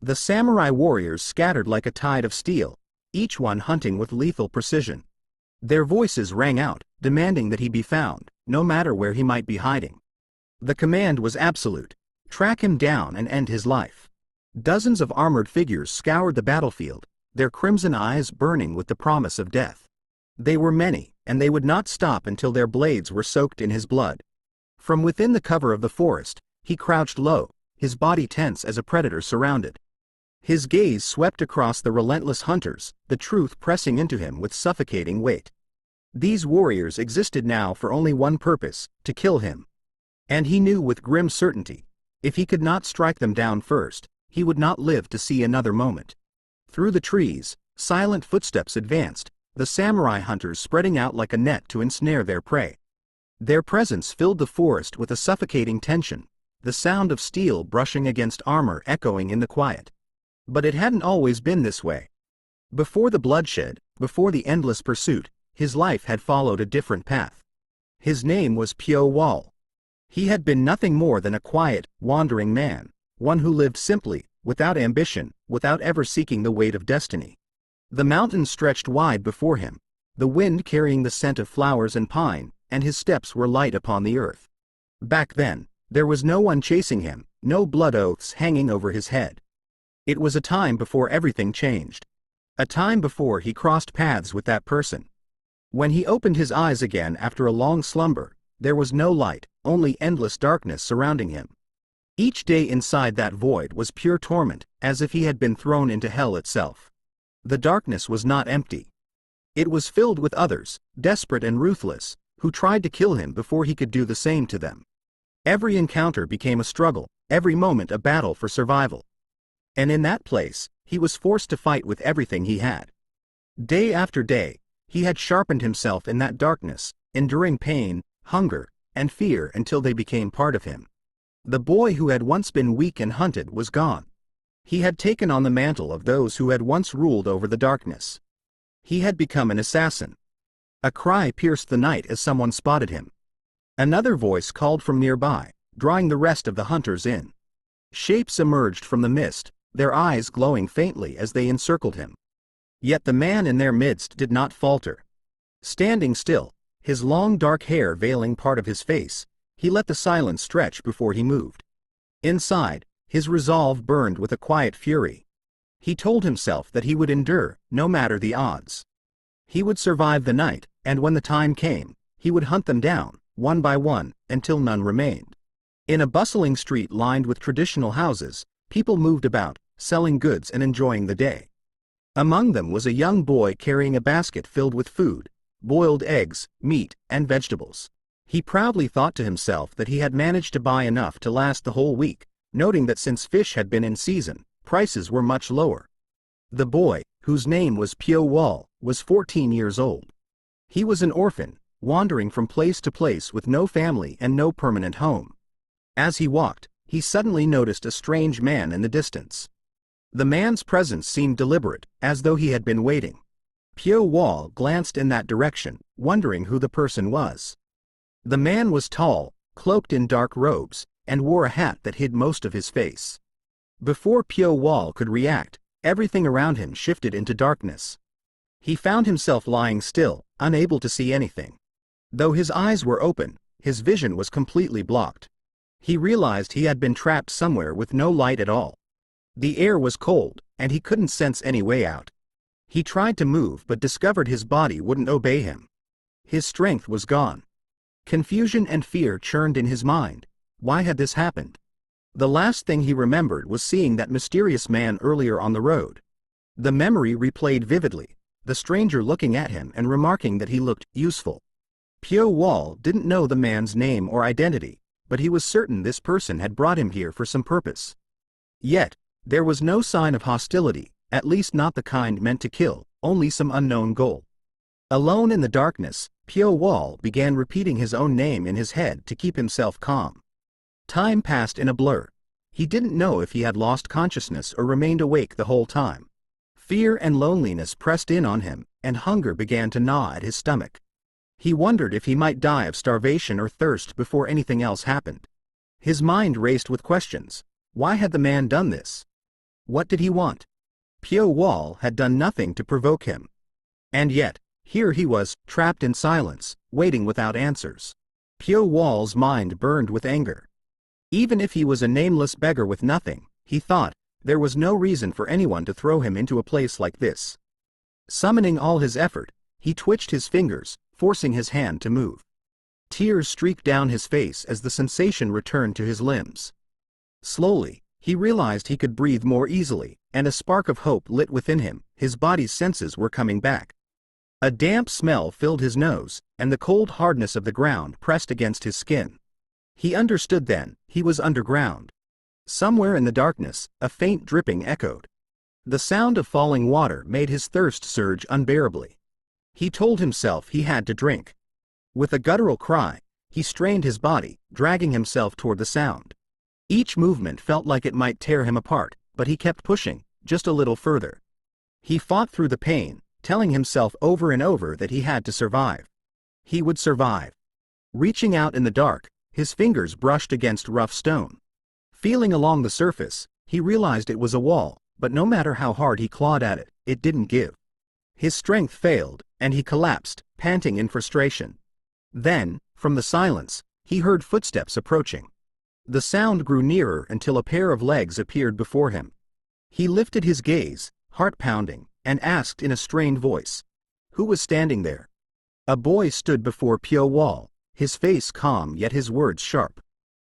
The samurai warriors scattered like a tide of steel, each one hunting with lethal precision. Their voices rang out, demanding that he be found, no matter where he might be hiding. The command was absolute: track him down and end his life. Dozens of armored figures scoured the battlefield, their crimson eyes burning with the promise of death. They were many, and they would not stop until their blades were soaked in his blood. From within the cover of the forest, he crouched low, his body tense as a predator surrounded. His gaze swept across the relentless hunters, the truth pressing into him with suffocating weight. These warriors existed now for only one purpose: to kill him. And he knew with grim certainty, if he could not strike them down first, he would not live to see another moment. Through the trees, silent footsteps advanced, the samurai hunters spreading out like a net to ensnare their prey. Their presence filled the forest with a suffocating tension, the sound of steel brushing against armor echoing in the quiet. But it hadn't always been this way. Before the bloodshed, before the endless pursuit, his life had followed a different path. His name was Pyo Wall. He had been nothing more than a quiet, wandering man, one who lived simply, without ambition, without ever seeking the weight of destiny. The mountains stretched wide before him, the wind carrying the scent of flowers and pine, and his steps were light upon the earth. Back then, there was no one chasing him, no blood oaths hanging over his head. It was a time before everything changed. A time before he crossed paths with that person. When he opened his eyes again after a long slumber, there was no light, only endless darkness surrounding him. Each day inside that void was pure torment, as if he had been thrown into hell itself. The darkness was not empty. It was filled with others, desperate and ruthless, who tried to kill him before he could do the same to them. Every encounter became a struggle, every moment a battle for survival. And in that place, he was forced to fight with everything he had. Day after day, he had sharpened himself in that darkness, enduring pain, hunger, and fear until they became part of him. The boy who had once been weak and hunted was gone. He had taken on the mantle of those who had once ruled over the darkness. He had become an assassin. A cry pierced the night as someone spotted him. Another voice called from nearby, drawing the rest of the hunters in. Shapes emerged from the mist, their eyes glowing faintly as they encircled him. Yet the man in their midst did not falter. Standing still, his long dark hair veiling part of his face, he let the silence stretch before he moved. Inside, his resolve burned with a quiet fury. He told himself that he would endure, no matter the odds. He would survive the night, and when the time came, he would hunt them down, one by one, until none remained. In a bustling street lined with traditional houses, people moved about, selling goods and enjoying the day. Among them was a young boy carrying a basket filled with food, boiled eggs, meat, and vegetables. He proudly thought to himself that he had managed to buy enough to last the whole week, noting that since fish had been in season, prices were much lower. The boy, whose name was Pyo Wall, was 14 years old. He was an orphan, wandering from place to place with no family and no permanent home. As he walked, he suddenly noticed a strange man in the distance. The man's presence seemed deliberate, as though he had been waiting. Pyo Wall glanced in that direction, wondering who the person was. The man was tall, cloaked in dark robes, and wore a hat that hid most of his face. Before Pyo Wall could react, everything around him shifted into darkness. He found himself lying still, unable to see anything. Though his eyes were open, his vision was completely blocked. He realized he had been trapped somewhere with no light at all. The air was cold, and he couldn't sense any way out. He tried to move but discovered his body wouldn't obey him. His strength was gone. Confusion and fear churned in his mind. Why had this happened? The last thing he remembered was seeing that mysterious man earlier on the road. The memory replayed vividly, the stranger looking at him and remarking that he looked useful. Pyo Wall didn't know the man's name or identity, but he was certain this person had brought him here for some purpose. Yet, there was no sign of hostility, at least not the kind meant to kill, only some unknown goal. Alone in the darkness, Pyo Wall began repeating his own name in his head to keep himself calm. Time passed in a blur. He didn't know if he had lost consciousness or remained awake the whole time. Fear and loneliness pressed in on him, and hunger began to gnaw at his stomach. He wondered if he might die of starvation or thirst before anything else happened. His mind raced with questions. Why had the man done this? What did he want? Pio Wall had done nothing to provoke him. And yet, here he was, trapped in silence, waiting without answers. Pio Wall's mind burned with anger. Even if he was a nameless beggar with nothing, he thought, there was no reason for anyone to throw him into a place like this. Summoning all his effort, he twitched his fingers, forcing his hand to move. Tears streaked down his face as the sensation returned to his limbs. Slowly, he realized he could breathe more easily, and a spark of hope lit within him. His body's senses were coming back. A damp smell filled his nose, and the cold hardness of the ground pressed against his skin. He understood then, he was underground. Somewhere in the darkness, a faint dripping echoed. The sound of falling water made his thirst surge unbearably. He told himself he had to drink. With a guttural cry, he strained his body, dragging himself toward the sound. Each movement felt like it might tear him apart, but he kept pushing, just a little further. He fought through the pain, telling himself over and over that he had to survive. He would survive. Reaching out in the dark, his fingers brushed against rough stone. Feeling along the surface, he realized it was a wall, but no matter how hard he clawed at it, it didn't give. His strength failed, and he collapsed, panting in frustration. Then, from the silence, he heard footsteps approaching. The sound grew nearer until a pair of legs appeared before him. He lifted his gaze, heart pounding, and asked in a strained voice, who was standing there? A boy stood before Pio Wall, his face calm yet his words sharp.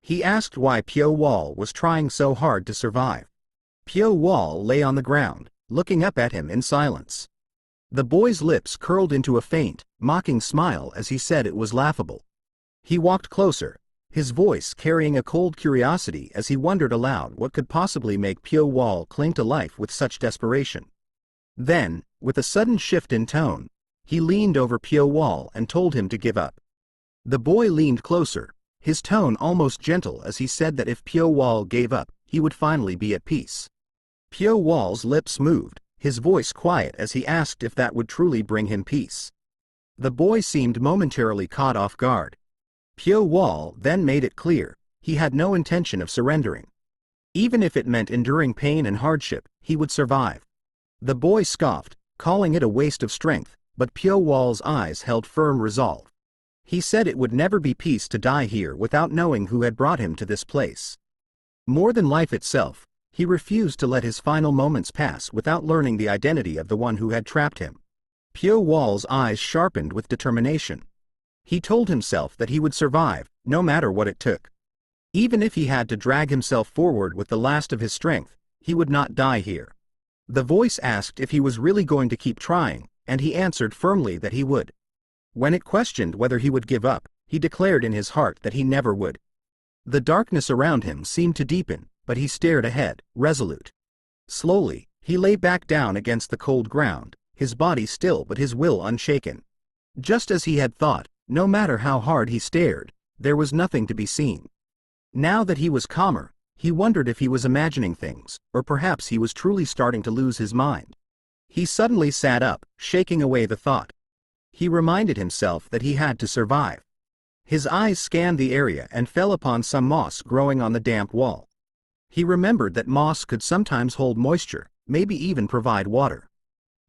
He asked why Pio Wall was trying so hard to survive. Pio Wall lay on the ground, looking up at him in silence. The boy's lips curled into a faint, mocking smile as he said it was laughable. He walked closer, his voice carrying a cold curiosity as he wondered aloud what could possibly make Pio Wall cling to life with such desperation. Then, with a sudden shift in tone, he leaned over Pio Wall and told him to give up. The boy leaned closer, his tone almost gentle as he said that if Pio Wall gave up, he would finally be at peace. Pio Wall's lips moved, his voice quiet as he asked if that would truly bring him peace. The boy seemed momentarily caught off guard. Pio Wall then made it clear, he had no intention of surrendering. Even if it meant enduring pain and hardship, he would survive. The boy scoffed, calling it a waste of strength, but Pio Wall's eyes held firm resolve. He said it would never be peace to die here without knowing who had brought him to this place. More than life itself, he refused to let his final moments pass without learning the identity of the one who had trapped him. Pio Wall's eyes sharpened with determination. He told himself that he would survive, no matter what it took. Even if he had to drag himself forward with the last of his strength, he would not die here. The voice asked if he was really going to keep trying, and he answered firmly that he would. When it questioned whether he would give up, he declared in his heart that he never would. The darkness around him seemed to deepen, but he stared ahead, resolute. Slowly, he lay back down against the cold ground, his body still but his will unshaken. Just as he had thought, no matter how hard he stared, there was nothing to be seen. Now that he was calmer, he wondered if he was imagining things, or perhaps he was truly starting to lose his mind. He suddenly sat up, shaking away the thought. He reminded himself that he had to survive. His eyes scanned the area and fell upon some moss growing on the damp wall. He remembered that moss could sometimes hold moisture, maybe even provide water.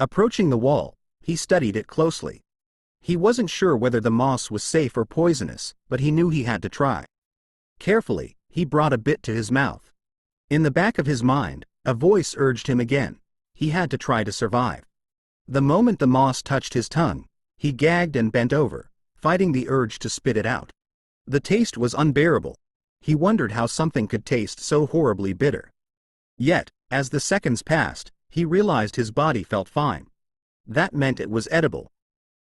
Approaching the wall, he studied it closely. He wasn't sure whether the moss was safe or poisonous, but he knew he had to try. Carefully, he brought a bit to his mouth. In the back of his mind, a voice urged him again. He had to try to survive. The moment the moss touched his tongue, he gagged and bent over, fighting the urge to spit it out. The taste was unbearable. He wondered how something could taste so horribly bitter. Yet, as the seconds passed, he realized his body felt fine. That meant it was edible.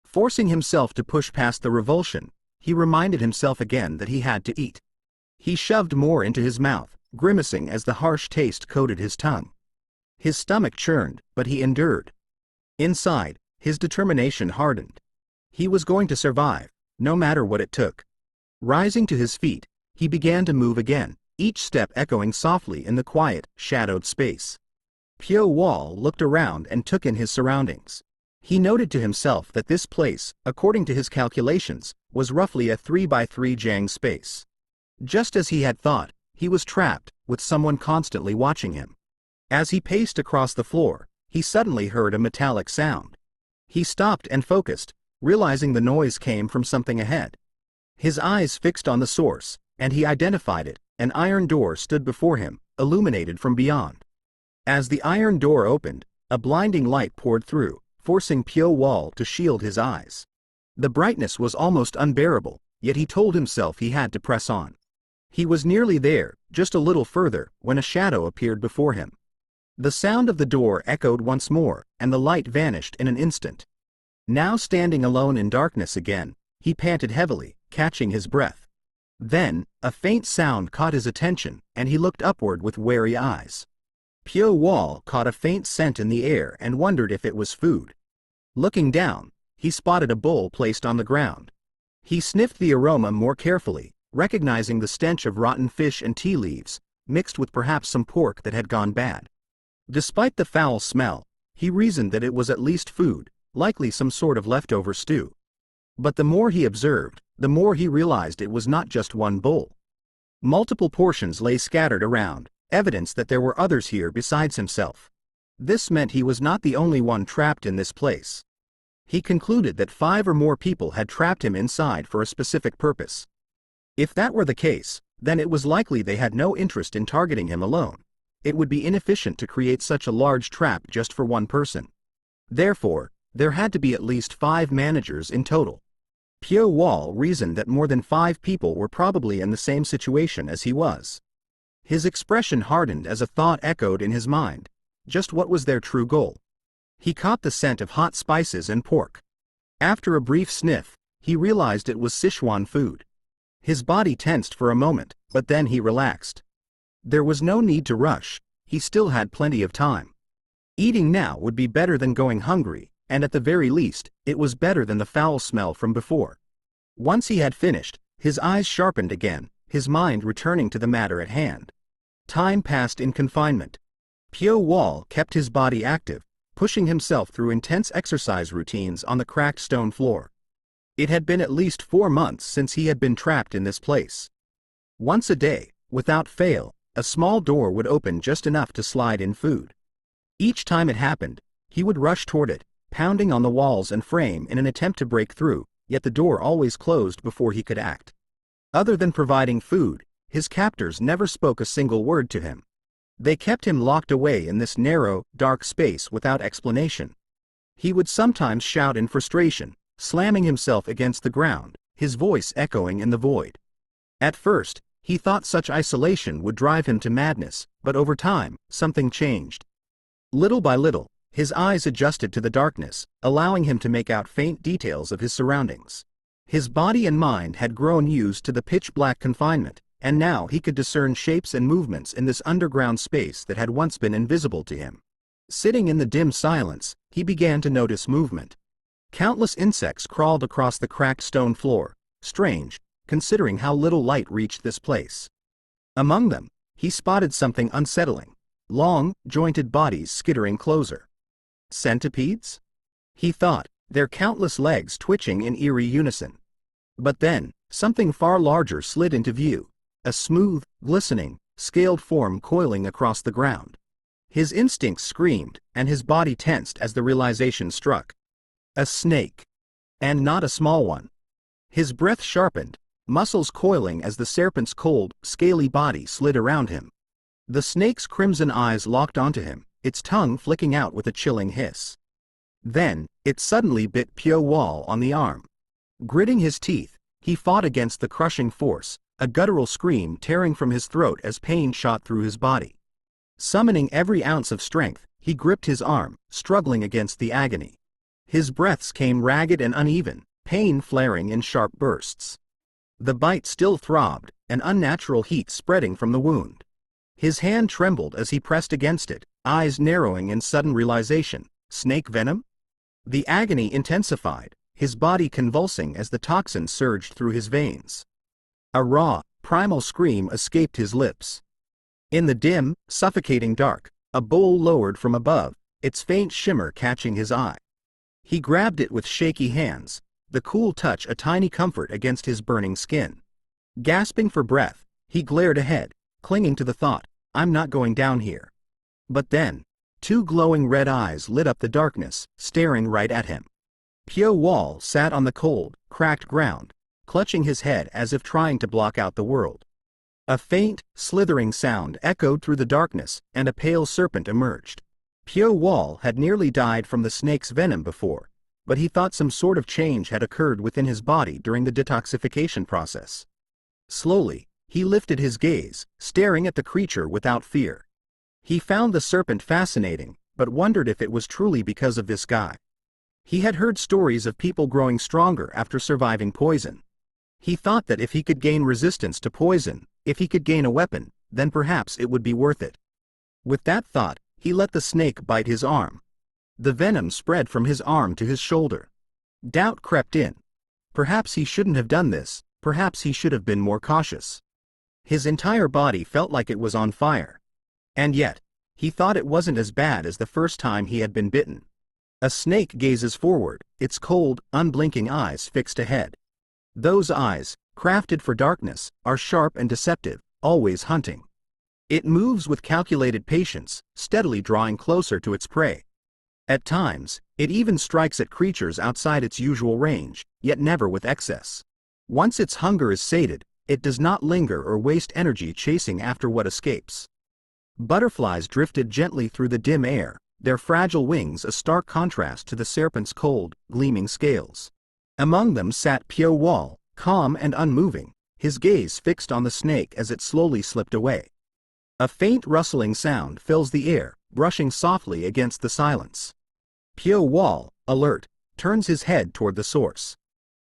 Forcing himself to push past the revulsion, he reminded himself again that he had to eat. He shoved more into his mouth, grimacing as the harsh taste coated his tongue. His stomach churned, but he endured. Inside, his determination hardened. He was going to survive, no matter what it took. Rising to his feet, he began to move again, each step echoing softly in the quiet, shadowed space. Pio Wall looked around and took in his surroundings. He noted to himself that this place, according to his calculations, was roughly a 3x3 jang space. Just as he had thought, he was trapped, with someone constantly watching him. As he paced across the floor, he suddenly heard a metallic sound. He stopped and focused, realizing the noise came from something ahead. His eyes fixed on the source, and he identified it. An iron door stood before him, illuminated from beyond. As the iron door opened, a blinding light poured through, forcing Pyo Wall to shield his eyes. The brightness was almost unbearable, yet he told himself he had to press on. He was nearly there, just a little further, when a shadow appeared before him. The sound of the door echoed once more, and the light vanished in an instant. Now standing alone in darkness again, he panted heavily, catching his breath. Then, a faint sound caught his attention, and he looked upward with wary eyes. Pyo Wall caught a faint scent in the air and wondered if it was food. Looking down, he spotted a bowl placed on the ground. He sniffed the aroma more carefully, recognizing the stench of rotten fish and tea leaves, mixed with perhaps some pork that had gone bad. Despite the foul smell, he reasoned that it was at least food, likely some sort of leftover stew. But the more he observed, the more he realized it was not just one bowl. Multiple portions lay scattered around, evidence that there were others here besides himself. This meant he was not the only one trapped in this place. He concluded that 5 or more people had trapped him inside for a specific purpose. If that were the case, then it was likely they had no interest in targeting him alone. It would be inefficient to create such a large trap just for one person. Therefore, there had to be at least 5 managers in total. Pyo Wall reasoned that more than 5 people were probably in the same situation as he was. His expression hardened as a thought echoed in his mind. Just what was their true goal? He caught the scent of hot spices and pork. After a brief sniff, he realized it was Sichuan food. His body tensed for a moment, but then he relaxed. There was no need to rush, he still had plenty of time. Eating now would be better than going hungry, and at the very least, it was better than the foul smell from before. Once he had finished, his eyes sharpened again, his mind returning to the matter at hand. Time passed in confinement. Pyo Wall kept his body active, pushing himself through intense exercise routines on the cracked stone floor. It had been at least 4 months since he had been trapped in this place. Once a day, without fail, a small door would open just enough to slide in food. Each time it happened, he would rush toward it, pounding on the walls and frame in an attempt to break through, yet the door always closed before he could act. Other than providing food, his captors never spoke a single word to him. They kept him locked away in this narrow, dark space without explanation. He would sometimes shout in frustration, slamming himself against the ground, his voice echoing in the void. At first, he thought such isolation would drive him to madness, but over time, something changed. Little by little, his eyes adjusted to the darkness, allowing him to make out faint details of his surroundings. His body and mind had grown used to the pitch-black confinement, and now he could discern shapes and movements in this underground space that had once been invisible to him. Sitting in the dim silence, he began to notice movement. Countless insects crawled across the cracked stone floor, strange, considering how little light reached this place. Among them, he spotted something unsettling: long, jointed bodies skittering closer. Centipedes? He thought, their countless legs twitching in eerie unison. But then, something far larger slid into view, a smooth, glistening, scaled form coiling across the ground. His instincts screamed, and his body tensed as the realization struck. A snake. And not a small one. His breath sharpened, muscles coiling as the serpent's cold, scaly body slid around him. The snake's crimson eyes locked onto him, its tongue flicking out with a chilling hiss. Then, it suddenly bit Pyo Wall on the arm. Gritting his teeth, he fought against the crushing force, a guttural scream tearing from his throat as pain shot through his body. Summoning every ounce of strength, he gripped his arm, struggling against the agony. His breaths came ragged and uneven, pain flaring in sharp bursts. The bite still throbbed, an unnatural heat spreading from the wound. His hand trembled as he pressed against it, eyes narrowing in sudden realization. Snake venom? The agony intensified, his body convulsing as the toxin surged through his veins. A raw, primal scream escaped his lips. In the dim, suffocating dark, a bowl lowered from above, its faint shimmer catching his eye. He grabbed it with shaky hands, the cool touch a tiny comfort against his burning skin. Gasping for breath, he glared ahead, clinging to the thought, "I'm not going down here." But then, two glowing red eyes lit up the darkness, staring right at him. Pyo Wall sat on the cold, cracked ground, clutching his head as if trying to block out the world. A faint, slithering sound echoed through the darkness, and a pale serpent emerged. Pyo Wall had nearly died from the snake's venom before, but he thought some sort of change had occurred within his body during the detoxification process. Slowly, he lifted his gaze, staring at the creature without fear. He found the serpent fascinating, but wondered if it was truly because of this guy. He had heard stories of people growing stronger after surviving poison. He thought that if he could gain resistance to poison, if he could gain a weapon, then perhaps it would be worth it. With that thought, he let the snake bite his arm. The venom spread from his arm to his shoulder. Doubt crept in. Perhaps he shouldn't have done this, perhaps he should have been more cautious. His entire body felt like it was on fire. And yet, he thought it wasn't as bad as the first time he had been bitten. A snake gazes forward, its cold, unblinking eyes fixed ahead. Those eyes, crafted for darkness, are sharp and deceptive, always hunting. It moves with calculated patience, steadily drawing closer to its prey. At times, it even strikes at creatures outside its usual range, yet never with excess. Once its hunger is sated, it does not linger or waste energy chasing after what escapes. Butterflies drifted gently through the dim air, their fragile wings a stark contrast to the serpent's cold, gleaming scales. Among them sat Pyo Wall, calm and unmoving, his gaze fixed on the snake as it slowly slipped away. A faint rustling sound fills the air, brushing softly against the silence. Pyo Wall, alert, turns his head toward the source.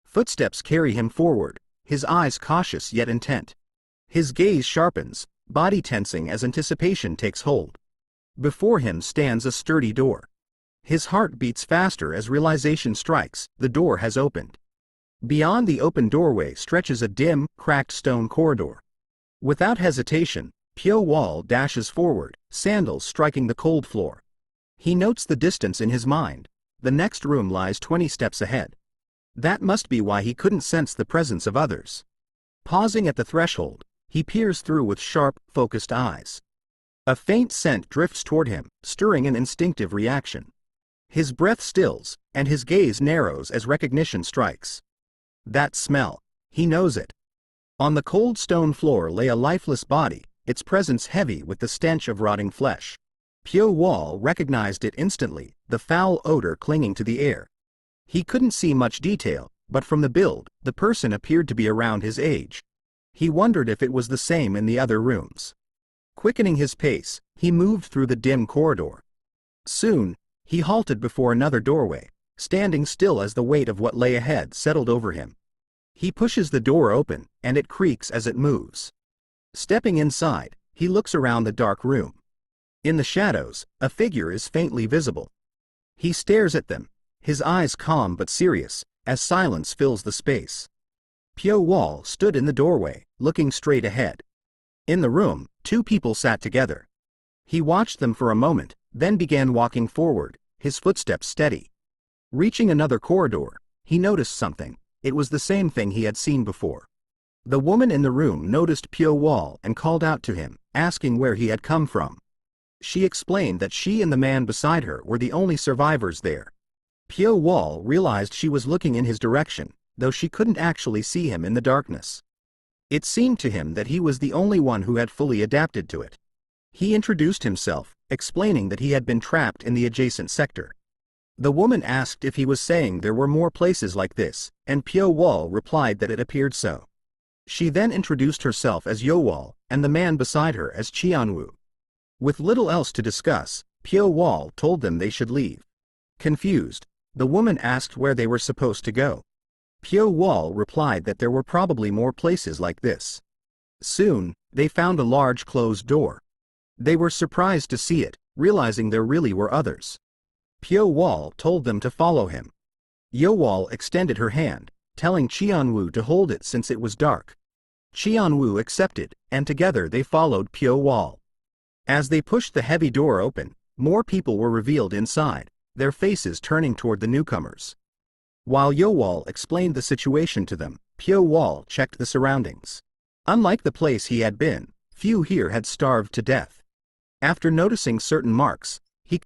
Footsteps carry him forward, his eyes cautious yet intent. His gaze sharpens, body tensing as anticipation takes hold. Before him stands a sturdy door. His heart beats faster as realization strikes, the door has opened. Beyond the open doorway stretches a dim, cracked stone corridor. Without hesitation, Pyo Wall dashes forward, sandals striking the cold floor. He notes the distance in his mind. The next room lies 20 steps ahead. That must be why he couldn't sense the presence of others. Pausing at the threshold, he peers through with sharp, focused eyes. A faint scent drifts toward him, stirring an instinctive reaction. His breath stills, and his gaze narrows as recognition strikes. That smell. He knows it. On the cold stone floor lay a lifeless body, its presence heavy with the stench of rotting flesh. Pyo Wall recognized it instantly, the foul odor clinging to the air. He couldn't see much detail, but from the build, the person appeared to be around his age. He wondered if it was the same in the other rooms. Quickening his pace, he moved through the dim corridor. Soon, he halted before another doorway, standing still as the weight of what lay ahead settled over him. He pushes the door open, and it creaks as it moves. Stepping inside, he looks around the dark room. In the shadows, a figure is faintly visible. He stares at them, his eyes calm but serious, as silence fills the space. Pyo Wall stood in the doorway, looking straight ahead. In the room, two people sat together. He watched them for a moment, then began walking forward, his footsteps steady. Reaching another corridor, he noticed something. It was the same thing he had seen before. The woman in the room noticed Pyo Wall and called out to him, asking where he had come from. She explained that she and the man beside her were the only survivors there. Pyo Wall realized she was looking in his direction, though she couldn't actually see him in the darkness. It seemed to him that he was the only one who had fully adapted to it. He introduced himself, explaining that he had been trapped in the adjacent sector. The woman asked if he was saying there were more places like this, and Pyo Wall replied that it appeared so. She then introduced herself as Yo Wall, and the man beside her as Chianwoo. With little else to discuss, Pyo Wall told them they should leave. Confused, the woman asked where they were supposed to go. Pyo Wall replied that there were probably more places like this. Soon, they found a large closed door. They were surprised to see it, realizing there really were others. Pyo Wall told them to follow him. Yo Wall extended her hand, telling Chianwoo to hold it since it was dark. Chianwoo accepted, and together they followed Pyo Wall. As they pushed the heavy door open, more people were revealed inside, their faces turning toward the newcomers. While Yo Wall explained the situation to them, Pyo Wall checked the surroundings. Unlike the place he had been, few here had starved to death. After noticing certain marks,